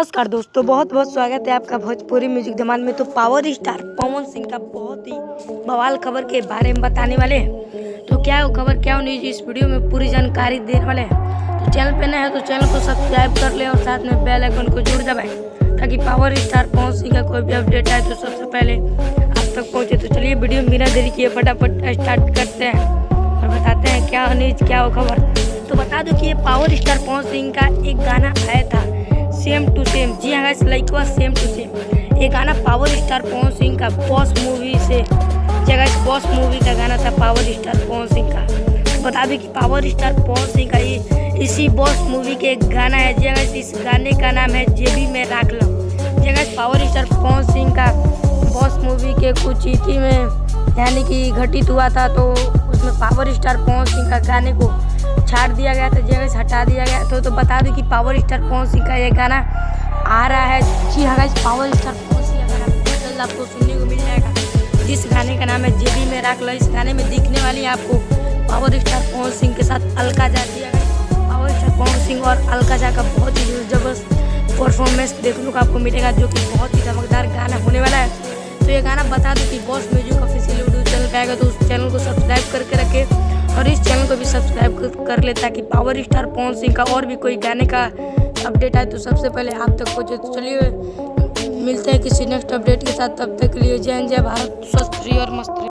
नमस्कार दोस्तों, बहुत बहुत स्वागत है आपका भोजपुरी म्यूजिक धमाल में। तो पावर स्टार पवन सिंह का बहुत ही बवाल खबर के बारे में बताने वाले हैं। तो क्या वो खबर क्या होनी चाहिए, इस वीडियो में पूरी जानकारी देने वाले हैं। तो चैनल पे नए हैं तो चैनल को सब्सक्राइब कर लें और साथ में बेल आइकन को जरूर दबाएं ताकि पावर स्टार पवन सिंह का कोई भी अपडेट आए तो सबसे पहले आप तक पहुँचे। तो चलिए वीडियो बिना देरी किए फटाफट स्टार्ट करते हैं और बताते हैं क्या होनी क्या हो खबर। तो बता दो कि ये पावर स्टार पवन सिंह का एक गाना आया था सेम टू सेम। जी हाँ guys, like same to same. ये गाना पावर स्टार पवन सिंह का बॉस मूवी से, गाइस बॉस मूवी का गाना था पावर स्टार पवन सिंह का। तो बता दें कि पावर स्टार पवन सिंह का ये इसी बॉस मूवी के एक गाना है। जी गाइस, इस गाने का नाम है जेबी में राख लो। जी guys, power star Pawan Singh का बॉस मूवी के कुछ चीटी में यानी कि घटित हुआ था, तो उसमें पावर स्टार पवन सिंह का गाने को छाड़ दिया गया था, जगह से हटा दिया गया। तो बता दूं कि पावर स्टार पवन सिंह का ये गाना आ रहा है। जी हाँ guys, power star Pawan Singh का गाना बहुत जल्द आपको सुनने को मिल जाएगा, जिस गाने का नाम है जेबी में राख लो। इस गाने में दिखने वाली है आपको पावर स्टार पवन सिंह के साथ अलका जा दिया गया। पावर स्टार पवन सिंह और अलका जा का बहुत ही जबरदस्त परफॉर्मेंस देखने को आपको मिलेगा, जो कि बहुत ही धमाकेदार गाना होने वाला है। तो ये गाना बता दूं कि boss music official video channel पे आएगा, तो उस चैनल को सब्सक्राइब करके रखें और इस चैनल को भी सब्सक्राइब कर ले ताकि पावर स्टार पवन सिंह का और भी कोई गाने का अपडेट आए तो सबसे पहले आप तक पहुंचे। तो चलिए मिलते हैं किसी नेक्स्ट अपडेट के साथ, तब तक के लिए जय हिंद, जय भारत, स्वस्थ रहिए और मस्त रहिए।